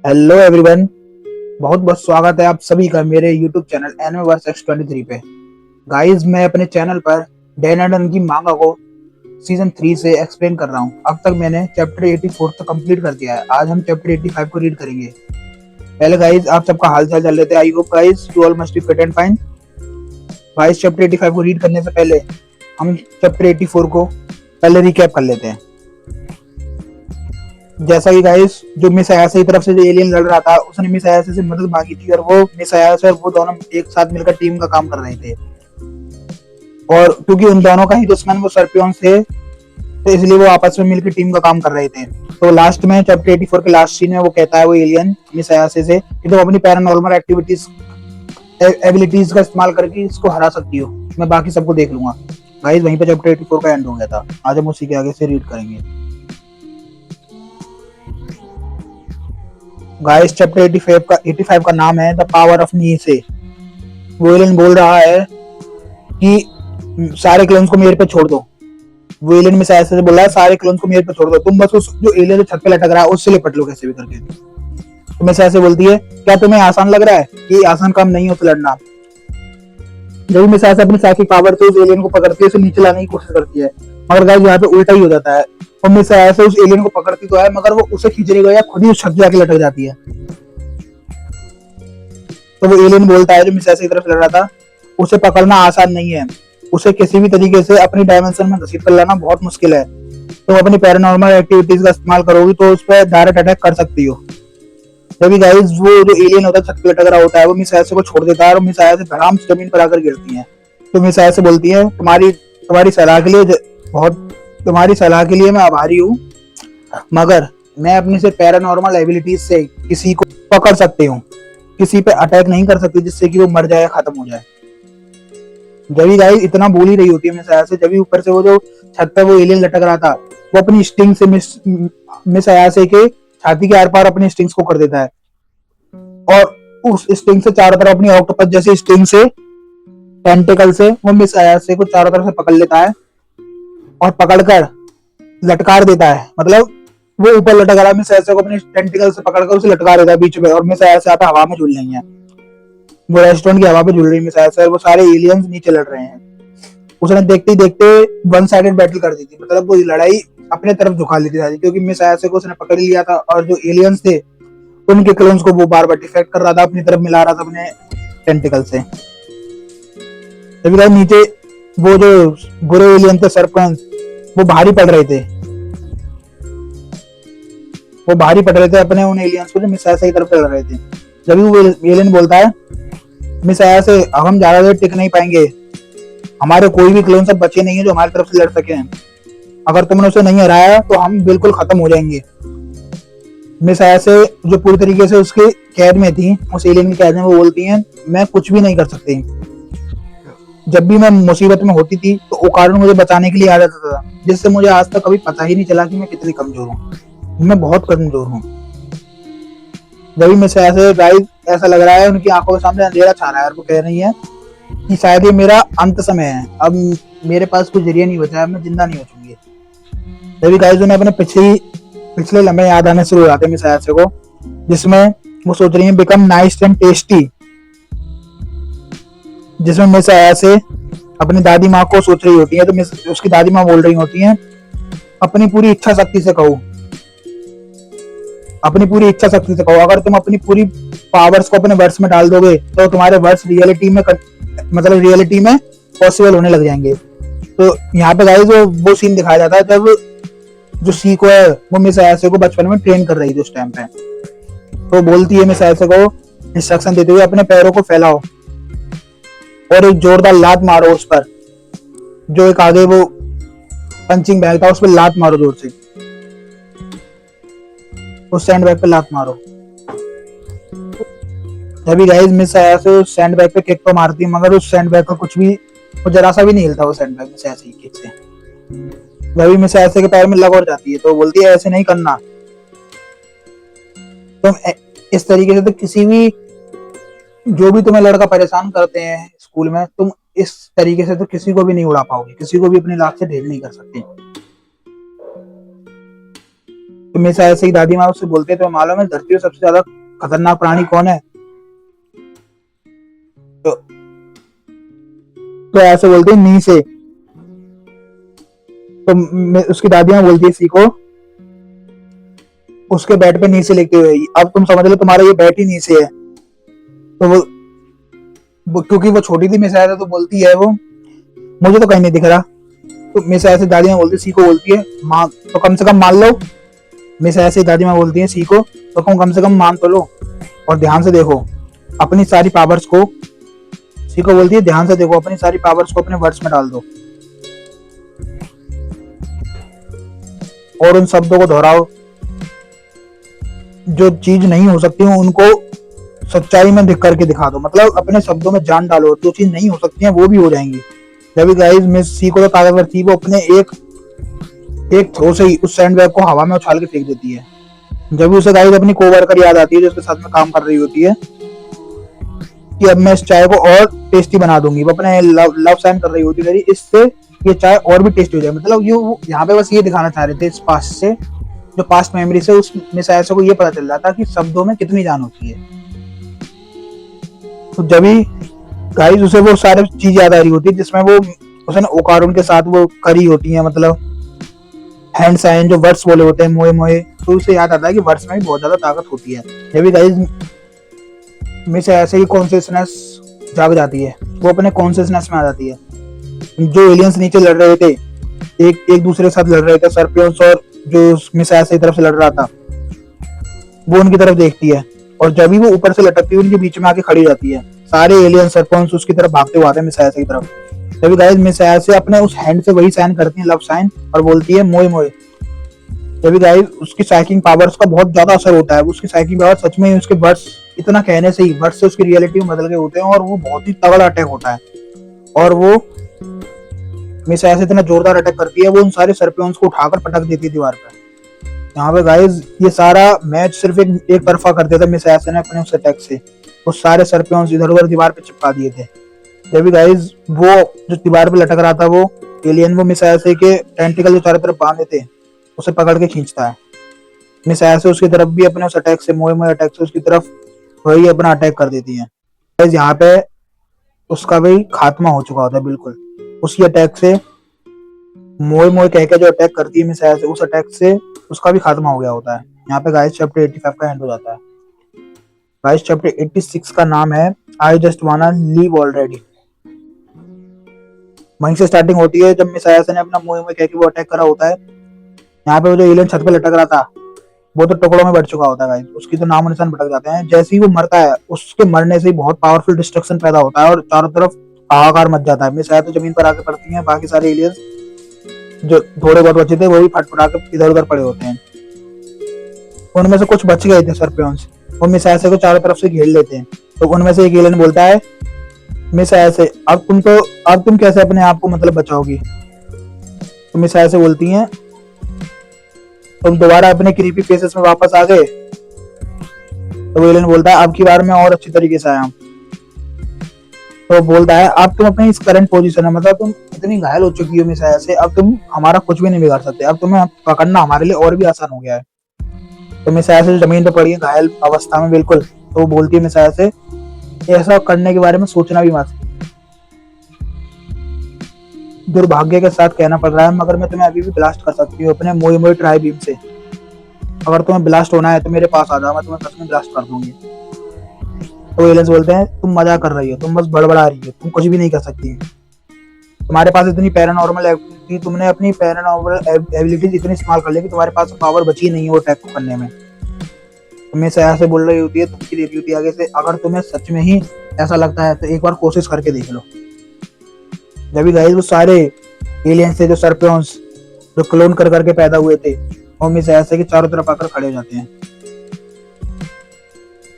Hello everyone. बहुत बहुत स्वागत है आप सभी का मेरे YouTube channel anime verse X23 पे। गाइस, मैं अपने चैनल पर डैनाडन की मांगा को सीजन 3 से एक्सप्लेन कर रहा हूँ। अब तक मैंने चैप्टर 84 तक कंप्लीट कर दिया है। आज हम चैप्टर 85 को रीड करेंगे। पहले गाइस आप सबका हाल चाल चल लेते हैं। I hope guys you all must be fit and fine. Guys, chapter 85 को रीड करने से पहले हम चैप्टर 84 को पहले रिकैप कर लेते हैं। जैसा कि गाइस, जो मिस अयासे की तरफ से जो एलियन लड़ रहा था उसने मिस अयासे से मदद मांगी थी और वो मिस अयासे और वो दोनों एक साथ मिलकर टीम का काम कर रहे थे। और क्योंकि उन दोनों का ही दुश्मन वो सर्पियन थे, तो इसलिए वो आपस में मिलकर टीम का काम कर रहे थे। तो लास्ट में चैप्टर 84 के लास्ट सीन में वो कहता है वो एलियन मिस अयासे से कि तुम अपनी पैरानॉर्मल एक्टिविटीज एबिलिटीज का इस्तेमाल करके इसको हरा सकती हो, मैं बाकी सबको देख लूंगा। गाइस, वहीं पे चैप्टर 84 का एंड हो गया था। आज हम उसी के आगे से रीड करेंगे। गाइस, चैप्टर 85 का नाम है द पावर ऑफ नीसे। वोलन बोल रहा है कि सारे क्लोन्स को मेरे पे छोड़ दो। वोलन में ऐसे बोल रहा है सारे क्लोन्स को मेरे पे छोड़ दो, तुम बस उस जो एलियन जो छत पे लटक रहा है उससे लिपट लो कैसे भी करके। तो मैं ऐसे बोलती है, क्या तुम्हें आसान लग रहा है? कि आसान काम नहीं होता लड़ना। जब मैं ऐसे अपनी साइकिल पावर से उस एलियन को पकड़ती है, उसे नीचे लाने की कोशिश करती है, मगर गाइस यहाँ पे उल्टा ही हो जाता है। और मैं ऐसे उस एलियन को पकड़ती तो है, मगर वो उसे खींचने गया खुद ही उस छत जाके लटक जाती है। तो वो एलियन बोलता है जो मिस की तरफ लड़ रहा था, उसे पकड़ना आसान नहीं है, उसे किसी भी तरीके से अपनी डायमेंशन में घसीट कर लाना बहुत मुश्किल है। तो अपनी पैरानॉर्मल एक्टिविटीज का इस्तेमाल करोगी तो उस पर डायरेक्ट अटैक कर सकती हो। तभी गाइस वो जो एलियन होता है छत पे लटक रहा होता है, वो मिस को छोड़ देता है और मिस से धड़ाम से जमीन पर आकर गिरती है। तो मिस से बोलती है, तुम्हारी तुम्हारी सलाह के लिए बहुत तुम्हारी सलाह के लिए मैं आभारी हूँ, मगर मैं अपनी से पैरानॉर्मल एबिलिटीज से किसी को पकड़ सकती हूँ, किसी पे अटैक नहीं कर सकती जिससे कि वो मर जाए, खत्म हो जाए। जब गाइस इतना बोल ही रही होती है मिस से, जब ऊपर से वो जो छत पे वो एलियन लटक रहा था, वो अपनी स्टिंग से मिस अयासे के छाती के आर पार अपनी स्टिंग्स को कर देता है और उस स्टिंग से चारों तरफ अपनी ऑक्टोपस जैसी स्टिंग से, टेंटिकल से वो मिस अयासे को चारों तरफ से पकड़ लेता है और पकड़कर लटकार देता है। मतलब वो ऊपर लटक रहा है, मिस अयासे को अपने टेंटिकल से पकड़कर उसे लटका देता है बीच में, और मिस अयासे आप हवा में झूल रही है। वो रेस्टोरेंट की हवा पे झूल रही है मिस अयासे, वो सारे एलियंस नीचे लड़ रहे हैं। उसने देखते ही देखते वन साइडेड बैटल कर दी थी, मतलब वो लड़ाई अपने तरफ झुका ली थी, क्योंकि मिस अयासे को उसने पकड़ लिया था और जो एलियंस थे उनके क्लोन्स को वो बार बार डिफेक्ट कर रहा था, अपनी तरफ मिला रहा था अपने टेंटिकल से। तभी नीचे वो जो बुरे एलियन थे सरपंच, वो भारी पड़ रहे थे, अपने उन एलियंस को जो मिस अयासे की तरफ लड़ रहे थे। जब वो एलियन बोलता है, मिस अयासे अब हम ज्यादा देर टिक नहीं पाएंगे, हमारे कोई भी क्लोन सब बचे नहीं है जो हमारी तरफ से लड़ सके। अगर तुमने उसे नहीं हराया तो हम बिल्कुल खत्म हो जाएंगे। मिस अयासे जो पूरी तरीके से उसके कैद में थी, उस एलियन की कैद में, वो बोलती हैं मैं कुछ भी नहीं कर सकती। जब भी मैं मुसीबत में होती थी तो ओकारुन मुझे बचाने के लिए आ जाता था, जिससे मुझे आज तक कभी पता ही नहीं चला कि मैं कितनी कमजोर हूँ। मैं बहुत कमजोर हूँ। जब भी मिस अयासे गाइस ऐसा लग रहा है उनकी आंखों के सामने अंधेरा छा रहा है और वो कह रही है कि शायद ये मेरा अंत समय है, अब मेरे पास कोई जरिया नहीं बचा है, मैं जिंदा नहीं हो चुकी। तभी गाइस उन्हें अपने पिछले लम्हे याद आने शुरू हो जाते हैं मिस अयासे को, जिसमें वो सोच रही है बिकम नाइस एंड टेस्टी, जिसमें मिस अयासे अपनी दादी माँ को सोच रही होती है। तो मिस उसकी दादी माँ बोल रही होती है, अपनी पूरी इच्छा शक्ति से कहो, अपनी पूरी इच्छा शक्ति से कहो, अगर तुम अपनी पूरी पावर्स को अपने वर्ड्स में डाल दोगे तो तुम्हारे वर्ड्स रियलिटी में पॉसिबल होने लग जाएंगे। तो यहाँ पे गाइस वो सीन दिखाया जाता है जब जो सीको है वो मिस अयासे को बचपन में ट्रेन कर रही थी उस टाइम पे। तो बोलती है मिस अयासे को इंस्ट्रक्शन देते हुए, अपने पैरों को फैलाओ और एक जोरदार लात मारो उस पर, जो एक आगे वो पंचिंग बैग था उस पर लात मारो जोर से, उस सैंड बैग पे लात मारो। तभी गाइस मिस अयासे उस सैंड बैग पे किक तो मारती है, मगर उस सैंड बैग का कुछ भी, वो जरा सा भी नहीं हिलता वो सैंड बैग मिस अयासे की किक से। तभी मिस अयासे के पैर में लग और जाती है। तो बोलती है ऐसे नहीं करना, तुम इस तरीके से तो किसी भी, जो भी तुम्हें लड़का परेशान करते हैं स्कूल में, तुम इस तरीके से तो किसी को भी नहीं उड़ा पाओगे, किसी को भी अपनी लात से ढेर नहीं कर सकते। तो हमेशा ऐसे ही दादी माँ उससे बोलते हैं, तो मालूम है धरती में सबसे ज्यादा खतरनाक प्राणी कौन है? तो, तो ऐसे बोलते हैं नी से। तो उसकी दादी माँ बोलती है सीखो उसके बेड पे नीचे लिखते हुए, अब तुम समझ लो तुम्हारा ये बेड ही नीचे है। तो वो क्योंकि वो छोटी थी मिस आया तो बोलती है वो मुझे तो कहीं नहीं दिख रहा। तो मिस ऐसे दादी माँ बोलती है सीखो, बोलती है माँ तो कम से कम मान लो। मिस ऐसे दादी माँ बोलती है सीखो तो कम से कम मान तो लो और ध्यान से देखो अपनी सारी पावर्स को। सीखो बोलती है ध्यान से देखो अपनी सारी पावर्स को अपने वर्ड्स में डाल दो और उन शब्दों को दोहराओ। जो चीज नहीं हो सकती उनको सच्चाई में दिख करके दिखा दो, मतलब अपने शब्दों में जान डालो, जो चीज नहीं हो सकती है वो भी हो जाएंगी। जब गाइस मिस सी को तो ताकतवर थी, वो अपने एक थ्रो से ही उस सैंडबैग को हवा में उछाल के फेंक देती है। जब भी उसे गाइस अपनी कोवर्कर याद आती है जो उसके साथ में काम कर रही होती है कि अब मैं इस चाय को और टेस्टी बना दूंगी, वो अपने लव साइन कर रही होती है इससे ये चाय और भी टेस्टी हो जाए। मतलब ये यहाँ पे बस ये दिखाना चाह रहे थे इस पास्ट से, जो पास्ट मेमोरी से उस मिस आयशा को ये पता चल रहा था कि शब्दों में कितनी जान होती है। तो जब भी गाइस उसे वो सारी चीज याद आ रही होती है जिसमें वो उसने ओकारुन के साथ वो करी होती है, मतलब हैंड साइन जो वर्ड्स बोले होते हैं मोए मोए, तो उसे याद आता है कि वर्ड्स में भी बहुत ज्यादा ताकत होती है। जब भी गाइस मिस ऐसे ही कॉन्शियसनेस जाग जाती है, वो अपने कॉन्शियसनेस में आ जाती है। जो एलियंस नीचे लड़ रहे थे एक दूसरे के साथ लड़ रहे थे, सर्पियंस और जो मिस ऐसे तरफ से लड़ रहा था, वो उनकी तरफ देखती है और जब भी वो ऊपर से लटकती है उनके बीच में आके खड़ी जाती है। सारे एलियन सर्पियंस उसकी तरफ भागते हुए आते हैं मिस ऐसे की तरफ। तभी गाइस मिस ऐसे अपने उस हैंड से वही साइन करती है, लव साइन, और बोलती है मोए मोए। तभी गाइस उसकी साइकिंग पावर्स का बहुत ज्यादा असर होता है, उसकी साइकिंग पावर सच में उसके वर्ड्स इतना कहने से ही वर्ड्स से उसकी रियलिटी में बदल गए होते हैं और वो बहुत ही तगड़ा अटैक होता है। और वो मिस ऐसे इतना जोरदार अटैक करती है वो उन सारे सर्पियंस को उठाकर पटक देती है दीवार पर। यहाँ पे गाइस ये सारा मैच सिर्फ एक तरफा कर दिया था मिस ऐसे ने अपने उस अटैक से, वो सारे सर्पियंस इधर उधर दीवार पे चिपका दिए थे। जब भी गाइस वो जो दीवार पे लटक रहा था वो एलियन वो मिस ऐसे के टेंटिकल जो चारों तरफ बांधे थे उसे पकड़ के खींचता है। मिस ऐसे उसकी तरफ भी अपने उस अटैक से मोए मोए अटैक से उसकी तरफ वही अपना अटैक कर देती है। गाइस यहाँ पे उसका भी खात्मा हो चुका होता है बिल्कुल, उसी अटैक से मोए मोए कह के जो अटैक करती है मिस ऐसे, उस अटैक से उसका भी खात्मा हो गया होता है। यहाँ पे गाइस चैप्टर 85 का एंड हो जाता है। गाइस चैप्टर 86 का नाम है आई जस्ट वाना लीव ऑलरेडी। वहीं से स्टार्टिंग होती है जब मिस आयसा ने अपना मोए मोए कह के वो अटैक करा होता है। यहाँ पे वो जो एलियन छत पे लटक रहा था वो तो टुकड़ों में बढ़ चुका होता है गाइस, उसकी तो नामो निशान भटक जाते हैं। जैसे ही वो मरता है उसके मरने से ही बहुत पावरफुल डिस्ट्रक्शन पैदा होता है और चारों तरफ हाहाकार मच जाता है। मिस आया तो जमीन पर आके पड़ती है, बाकी सारे एलियंस जो थोड़े बहुत बचे थे वो भी फटफटा के इधर उधर पड़े होते हैं। उनमें से कुछ बच गए थे सर्पियंस, वो मिस ऐसे को चारों तरफ से घेर लेते हैं। तो उनमें से एक एलियन बोलता है मिस ऐसे अब तुम कैसे अपने आप को मतलब बचाओगी? तो मिस ऐसे बोलती हैं तुम दोबारा अपने क्रीपी फेसेस में वापस आ गए। तो वो एलियन बोलता है अब की बार मैं और अच्छी तरीके से आया हूँ। तो बोलता है अब तुम अपनी इस करंट पोजीशन है, मतलब तुम इतनी घायल हो चुकी हो मिस ऐसे, अब तुम हमारा कुछ भी नहीं बिगाड़ सकते, अब तुम्हें पकड़ना हमारे लिए और भी आसान हो गया है। तो मिस ऐसे जमीन पर पड़ी है घायल अवस्था में बिल्कुल, तो वो बोलती है मिस ऐसे ऐसा करने के बारे में सोचना भी मत, दुर्भाग्य के साथ कहना पड़ रहा है मगर मैं तुम्हें अभी भी ब्लास्ट कर सकती हूँ अपने मोई मोई ट्राई बीम से। अगर तुम्हें ब्लास्ट होना है तो मेरे पास आ जाओ, मैं तुम्हें सच में ब्लास्ट कर दूंगी। तो एलियंस बोलते हैं तुम मजाक कर रही हो, तुम बस बड़बड़ा रही हो, तुम कुछ भी नहीं कर सकती। तुम्हारे पास इतनी पैरानॉर्मल एबिलिटी, तुमने अपनी पैरानॉर्मल एबिलिटीज इतनी इस्तेमाल कर ली कि तुम्हारे पास पावर बची नहीं है वो अटैक को करने में। तुम्हें ऐसे बोल रही होती है, धमकी देती होती है आगे से, अगर तुम्हें सच में ही ऐसा लगता है तो एक बार कोशिश करके देख लो। जब भी गाइस वो सारे एलियंस थे जो सर्पियंस जो क्लोन कर करके पैदा हुए थे वो मिस ऐसे के चारों तरफ आकर खड़े हो जाते हैं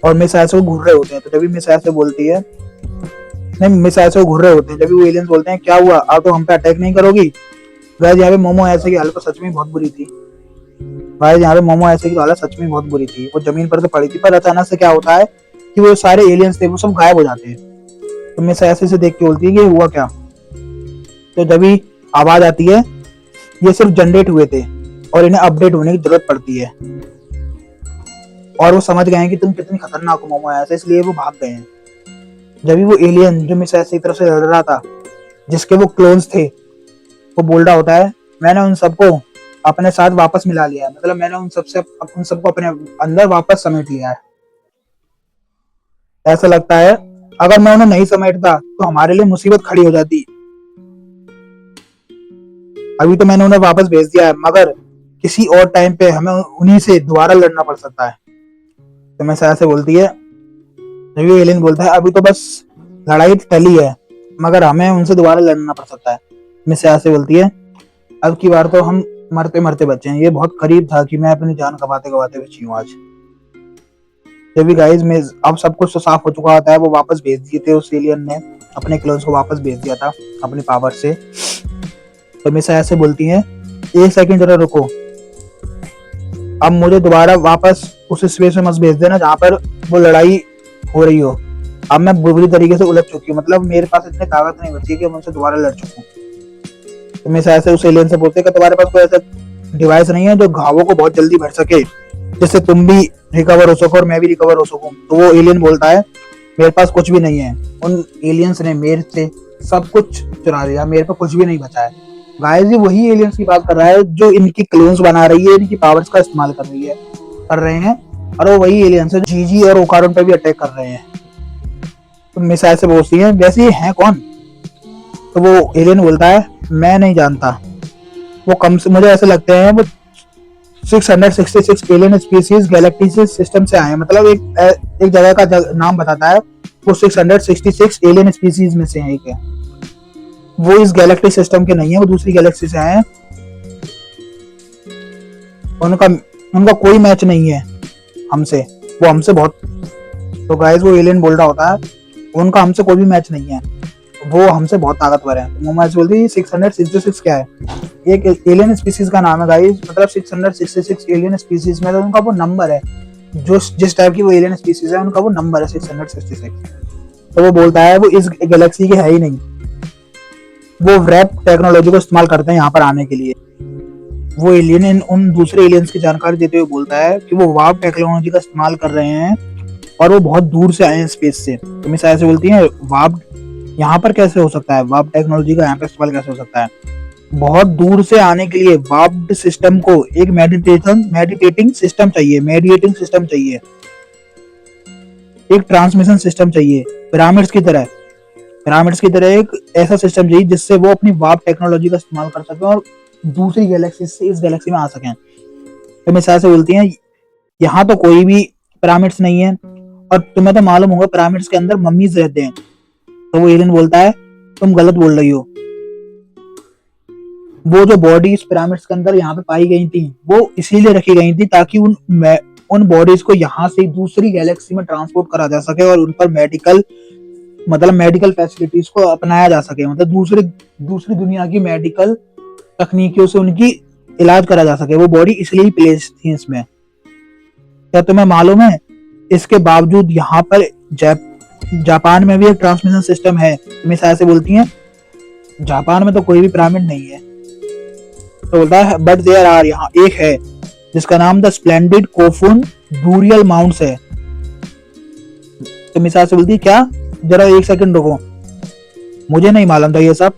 और मिस ऐसे को घूर रहे होते हैं। तो जब भी मिस ऐसे बोलती है नहीं, मिस ऐसे को घूर रहे होते हैं, जब भी वो एलियंस बोलते हैं क्या हुआ अब तो हम पे अटैक नहीं करोगी। गाइस यहाँ पे मोमो ऐसे की हालत सच में बहुत बुरी थी। गाइस यहाँ पे मोमो ऐसे की हालत सच में बहुत बुरी थी, वो जमीन पर तो पड़ी थी, पर अचानक से क्या होता है कि वो सारे एलियंस थे वो सब गायब हो जाते हैं। तो मिस ऐसे से देख के बोलती है कि हुआ क्या। तो जब भी आवाज आती है ये सिर्फ जनरेट हुए थे और इन्हें अपडेट होने की जरूरत पड़ती है। और वो समझ गए हैं कि तुम कितनी खतरनाक हो मोमो ऐसे, इसलिए वो भाग गए हैं। जब भी वो एलियन जो मिस ऐसे की तरफ से लड़ रहा था, जिसके वो क्लोन्स थे, वो बोल रहा होता है मैंने उन सबको अपने साथ वापस मिला लिया है, मतलब मैंने उन सबको अपने अंदर वापस समेट लिया है। ऐसा लगता है अगर मैं उन्हें नहीं समेटता तो हमारे लिए मुसीबत खड़ी हो जाती। अभी तो मैंने उन्हें वापस भेज दिया है, मगर किसी और टाइम पे हमें उन्हीं से दोबारा लड़ना पड़ सकता है। तो मैं ऐसे बोलती है, जब एलियन बोलता है अभी तो बस लड़ाई टली है, मगर हमें उनसे दोबारा लड़ना पड़ सकता है। मिस ऐसे बोलती है अब की बार तो हम मरते मरते बचे हैं, ये बहुत करीब था कि मैं अपनी जान गवाते गवाते बची हूँ आज। जब भी गाइस में अब सब कुछ तो साफ हो चुका होता है, वो वापस भेज दिए थे उस एलियन ने, अपने क्लोन्स को वापस भेज दिया था अपनी पावर से। तो मिस ऐसे बोलती है एक सेकंड जरा रुको, अब मुझे दोबारा वापस उस स्पेस में मत भेज देना जहाँ पर वो लड़ाई हो रही हो। अब मैं बुरी तरीके से उलझ चुकी हूँ, मतलब मेरे पास इतनी ताकत नहीं बची कि मैं उनसे दोबारा लड़ चुकूं। तो मिस ऐसे उस एलियन से बोलते कि तुम्हारे पास कोई ऐसा डिवाइस नहीं है जो घावों को बहुत जल्दी भर सके, जिससे तुम भी रिकवर हो सको और मैं भी रिकवर हो सकूं। तो वो एलियन बोलता है मेरे पास कुछ भी नहीं है, उन एलियंस ने मेरे से सब कुछ चुरा लिया, मेरे पास कुछ भी नहीं बचा है। गाइस ये वही एलियंस की बात कर रहा है जो इनकी क्लोन्स बना रही है, इनकी पावर्स का इस्तेमाल कर रहे हैं, और वो वही एलियंस है जो जीजी और ओकारोन पे भी अटैक कर रहे हैं। तो मिस ऐसे बोलती है वैसे ये है कौन? तो वो एलियन बोलता है मैं नहीं जानता, वो कम से मुझे ऐसे लगते हैं वो 666 एलियन स्पीसीज गैलेक्सी सिस्टम से आए हैं, मतलब एक जगह का नाम बताता है, वो 666 एलियन स्पीसीज में से है एक है। वो इस गैलेक्सी सिस्टम के नहीं है, वो दूसरी गैलेक्सी से आए हैं। उनका कोई मैच नहीं है हमसे, वो हमसे बहुत। तो गाइस वो एलियन बोल रहा होता है उनका हमसे कोई भी मैच नहीं है, वो हमसे बहुत ताकतवर है। तो मोमा बोलती है 666 क्या है? एक एलियन स्पीसीज का नाम है गाइस, मतलब 666 एलियन स्पीसीज में तो उनका वो नंबर है, जो जिस टाइप की वो एलियन स्पीसीज है उनका वो नंबर है 666। तो वो बोलता है वो इस गैलेक्सी के है ही नहीं, वो रैप टेक्नोलॉजी को इस्तेमाल करते हैं यहाँ पर आने के लिए। वो एलियन उन दूसरे एलियंस की जानकारी देते हुए बोलता है कि वो वार्प टेक्नोलॉजी का इस्तेमाल कर रहे हैं और वो बहुत दूर से आए हैं स्पेस से। तो मिस ऐसे बोलती है वार्प यहाँ पर कैसे हो सकता है, वार्प टेक्नोलॉजी का यहाँ पर इस्तेमाल कैसे हो सकता है? बहुत दूर से आने के लिए वार्प सिस्टम को एक मेडिटेटिंग सिस्टम चाहिए, एक ट्रांसमिशन सिस्टम चाहिए, पिरामिड्स की तरह एक ऐसा सिस्टम चाहिए जिससे वो अपनी वार्प टेक्नोलॉजी का इस्तेमाल कर सके और दूसरी गैलेक्सी से इस गैलेक्सी में आ सकें। तो मिसाल से बोलती हैं यहाँ तो कोई भी पिरामिड्स नहीं है, और तुम्हें तो मालूम होगा पिरामिड्स के अंदर मम्मीज रहते हैं। तो वो एलियन बोलता है तुम गलत बोल रही हो, वो जो बॉडीज पिरामिड्स के अंदर यहाँ पे पाई गई थी वो इसीलिए रखी गई थी ताकि उन बॉडीज को यहाँ से दूसरी गैलेक्सी में ट्रांसपोर्ट करा जा सके और उन पर मेडिकल फैसिलिटीज को अपनाया जा सके, मतलब दूसरी दुनिया की मेडिकल तकनीकियों से उनकी इलाज करा जा सके। वो बॉडी इसलिए प्लेस थी इसमें। क्या तुम्हें मालूम है इसके बावजूद यहाँ पर जापान में भी एक ट्रांसमिशन सिस्टम है? मिसाल से बोलती हैं जापान में तो कोई भी पिरामिड नहीं है। तो बोलता है बट देयर आर, यहाँ एक है जिसका नाम द स्प्लेंडिड कोफुन बूरियल माउंट्स है। तो मिसाल से बोलती है क्या? जरा एक सेकंड रुको, मुझे नहीं मालूम था ये सब।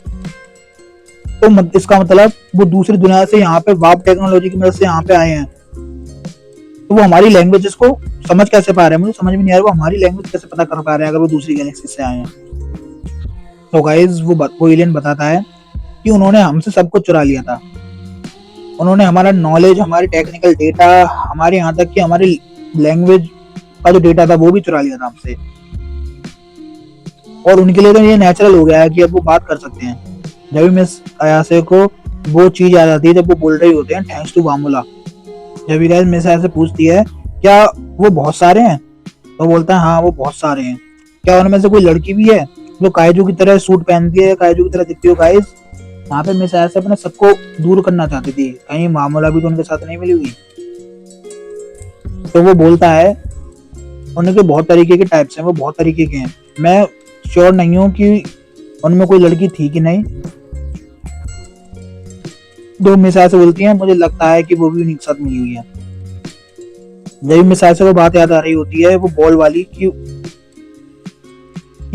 तो इसका मतलब वो दूसरी दुनिया से यहाँ पे वार्प टेक्नोलॉजी की मदद से यहाँ पे आए हैं, तो वो हमारी लैंग्वेजेस को समझ कैसे पा रहे हैं? मुझे समझ में नहीं आ रहा वो हमारी लैंग्वेज कैसे पता कर पा रहे हैं अगर वो दूसरी गैलेक्सी से आए हैं। तो गाइस वो एलियन बताता है कि उन्होंने हमसे सब कुछ चुरा लिया था, उन्होंने हमारा नॉलेज, हमारी टेक्निकल डेटा, हमारे यहाँ तक कि हमारी लैंग्वेज का जो डेटा था वो भी चुरा लिया था हमसे। और उनके लिए तो ये नेचुरल हो गया है कि अब वो बात कर सकते हैं। जब भी मिस अयासे को वो चीज याद आती है जब वो बोल रही होते हैं थैंक्स टू वामुला। जब भी गाइस मिस अयासे पूछती है क्या वो बहुत सारे हैं, तो बोलता है हाँ वो बहुत सारे हैं। क्या उनमें से कोई लड़की भी है जो काइजू की तरह सूट पहनती है, काइजू की तरह दिखती हो? गाइस यहाँ पे मिस अयासे अपने सबको दूर करना चाहती थी, कहीं वामुला भी तो उनके साथ नहीं मिली हुई। तो वो बोलता है उनके बहुत तरीके के टाइप्स हैं, वो बहुत तरीके के हैं, मैं श्योर नहीं हूँ कि उनमें कोई लड़की थी कि नहीं। दो मिसाइल से बोलती है मुझे लगता है कि वो भी उन्हीं के साथ मिली हुई है। जब मिसाइल से वो बात याद आ रही होती है वो बॉल वाली कि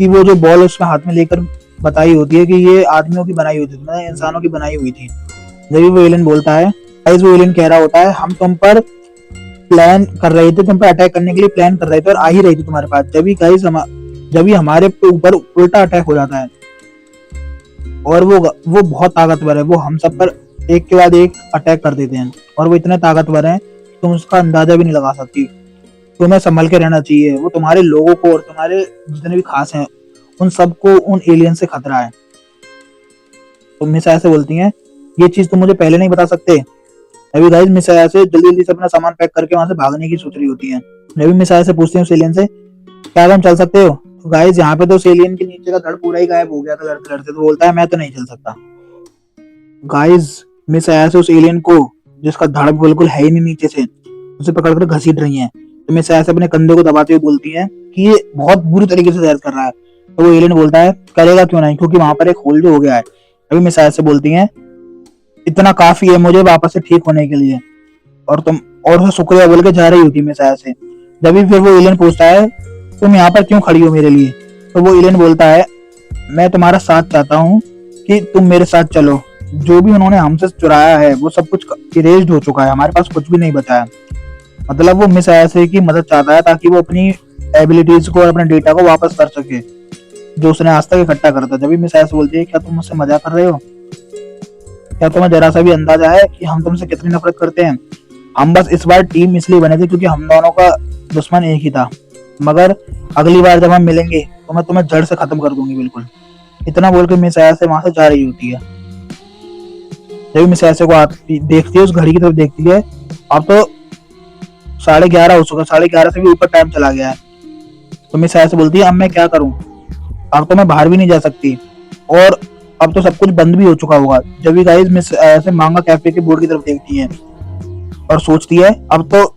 वो जो बॉल उसमें हाथ में लेकर बताई होती है कि ये आदमियों की बनाई हुई थी, मतलब इंसानों की बनाई हुई थी। जब वो एलियन बोलता है, गाइस वो एलियन कह रहा होता है हम तुम पर प्लान कर रहे थे, तुम पर अटैक करने के लिए प्लान कर रहे थे और आ ही रही थी तुम्हारे पास। जब ही हमारे ऊपर उल्टा अटैक हो जाता है और वो बहुत ताकतवर है, वो हम सब पर एक के बाद एक अटैक कर देते हैं और वो इतने ताकतवर हैं तुम उसका अंदाजा भी नहीं लगा सकती। तुम्हें संभल के रहना चाहिए, वो तुम्हारे लोगों को और तुम्हारे जितने भी खास हैं उन सबको उन एलियन से खतरा है। तो मिस ऐसे बोलती हैं ये चीज तुम मुझे पहले नहीं बता सकते। अभी गाइस मिस ऐसे जल्दी जल्दी से अपना सामान पैक करके वहां से भागने की सोच रही होती है। अभी मिस ऐसे पूछते हैं उस एलियन से क्या तुम चल सकते हो। तो गाइस यहाँ पे तो उस एलियन के नीचे का धड़ पूरा ही गायब हो गया था लड़ते लड़ते, तो बोलता है मैं तो नहीं चल सकता। गाइस मिस ऐसे उस एलियन को जिसका धड़ बिल्कुल है ही नहीं नीचे से उसे पकड़कर घसीट रही हैं। तो मिस ऐसे अपने कंधे को दबाते हुए बोलती है कि ये बहुत बुरी तरीके से जहर कर रहा है। तो वो एलियन बोलता है करेगा क्यों नहीं, क्योंकि वहां पर एक होल जो हो गया है। अभी मिस ऐसे बोलती है इतना काफी है मुझे वापस से ठीक होने के लिए, और उसे शुक्रिया बोल के जा रही होती है मिस ऐसे। जब भी फिर वो एलियन पूछता है तुम यहाँ पर क्यों खड़ी हो मेरे लिए, तो वो एलियन बोलता है मैं तुम्हारा साथ चाहता हूँ कि तुम मेरे साथ चलो। जो भी उन्होंने हमसे चुराया है वो सब कुछ इरेज्ड हो चुका है, हमारे पास कुछ भी नहीं बचा है। मतलब वो मिस ऐसे की मदद चाहता है ताकि वो अपनी एबिलिटीज को और अपने डेटा को वापस कर सके जो उसने आज तक इकट्ठा करा था। जब भी मिस ऐसे बोलती है क्या तुम मुझसे मजाक कर रहे हो, क्या तुम्हें जरा सा भी अंदाजा है कि हम तुमसे कितनी नफरत करते हैं। हम बस इस बार टीम इसलिए बने थे क्योंकि हम दोनों का दुश्मन एक ही था, मगर अगली बार जब हम मिलेंगे तो मैं तुम्हें जड़ से खत्म कर दूंगी बिल्कुल। इतना बोल के मिस ऐसे वहां से जा रही होती है। जब मिस ऐसे को देखती है उस घड़ी की तरफ देखती है, अब तो 11:30 हो चुका, 11:30 से भी ऊपर टाइम चला गया है। तो मिस ऐसे बोलती है अब मैं क्या करूं, अब तो मैं बाहर भी नहीं जा सकती और अब तो सब कुछ बंद भी हो चुका होगा। जब भी गाइस मिस ऐसे मांगा कैफे के बोर्ड की तरफ देखती है और सोचती है अब तो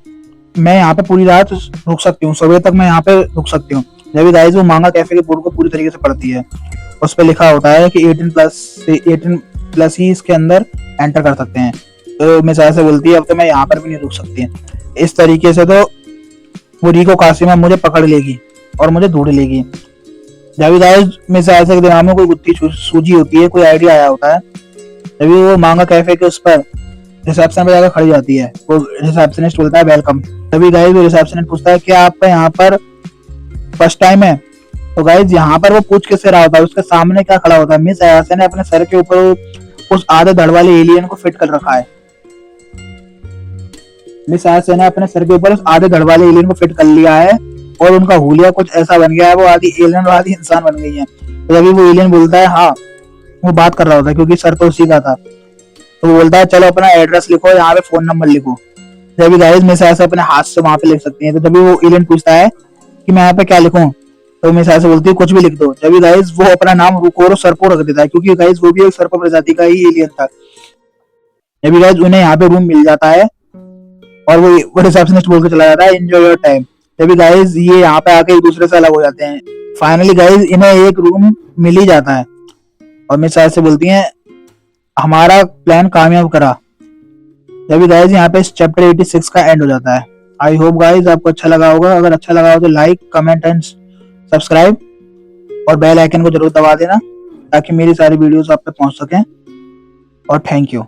मैं यहाँ पे पूरी रात रुक सकती हूँ, सुबह तक मैं यहाँ पे रुक सकती हूँ। जब भी गाइस वो मांगा कैफे के बोर्ड को पूरी तरीके से पढ़ती है, उस पर लिखा होता है कि 18+ ही इसके अंदर एंटर कर सकते हैं। तो मिस ऐसे बोलती है अब तो मैं यहाँ पर भी नहीं रुक सकती। इस तरीके से तो वो रिको कासिमा मुझे पकड़ लेगी और मुझे ढूंढ लेगी। जब गाइस मिस ऐसे के दिमाग में कोई गुत्थी सूझी होती है, कोई आइडिया आया होता है, तभी वो मांगा कैफे के उस पर रिसेप्शन पे जाकर खड़ी जाती है। वो रिसेप्शनिस्ट बोलता है वेलकम। तभी गाइस वो रिसेप्शनिस्ट पूछता है क्या आपका यहाँ पर फर्स्ट टाइम है। तो गाइस यहाँ पर वो पूछ किससे रहा होता है, उसके सामने क्या खड़ा होता है, मिस ऐसे ने अपने सर के ऊपर उस आधे धड़ वाले एलियन को फिट कर रखा है। मिस ऐसे ने अपने सर के ऊपर उस आधे धड़ वाले एलियन को फिट कर लिया है और उनका हुलिया कुछ ऐसा बन गया है, वो आधी एलियन और आधी इंसान बन गई है। तो जब वो एलियन बोलता है हाँ, वो बात कर रहा होता है क्योंकि सर तो उसी का था। तो वो बोलता है चलो अपना एड्रेस लिखो, यहाँ पे फोन नंबर लिखो। जब भी गाइस मिस ऐसे अपने हाथ से वहां पे लिख सकती है। तो जब वो एलियन पूछता है कि मैं यहाँ पे क्या लिखूं, तो मिस ऐसे बोलती है कुछ भी लिख दो। जब भी गाइस वो अपना नाम रुकोरो सरपो रख देता है क्योंकि गाइस वो भी एक सरपो प्रजाति का ही एलियन था। जब भी गाइस उन्हें यहाँ पे रूम मिल जाता है और वो रिसेप्शनिस्ट बोल के चला जाता है एंजॉय योर टाइम। जब भी गाइस ये यहाँ पे आके एक दूसरे से अलग हो जाते हैं। फाइनली गाइस इन्हें एक रूम मिल ही जाता है और मिस ऐसे बोलती हैं हमारा प्लान कामयाब करा। जब भी गाइस यहाँ पे चैप्टर 86 का एंड हो जाता है। आई होप गाइस आपको अच्छा लगा होगा। अगर अच्छा लगा हो तो लाइक कमेंट एंड सब्सक्राइब और बेल आइकन को जरूर दबा देना ताकि मेरी सारी वीडियोस आप तक पहुंच सकें। और थैंक यू।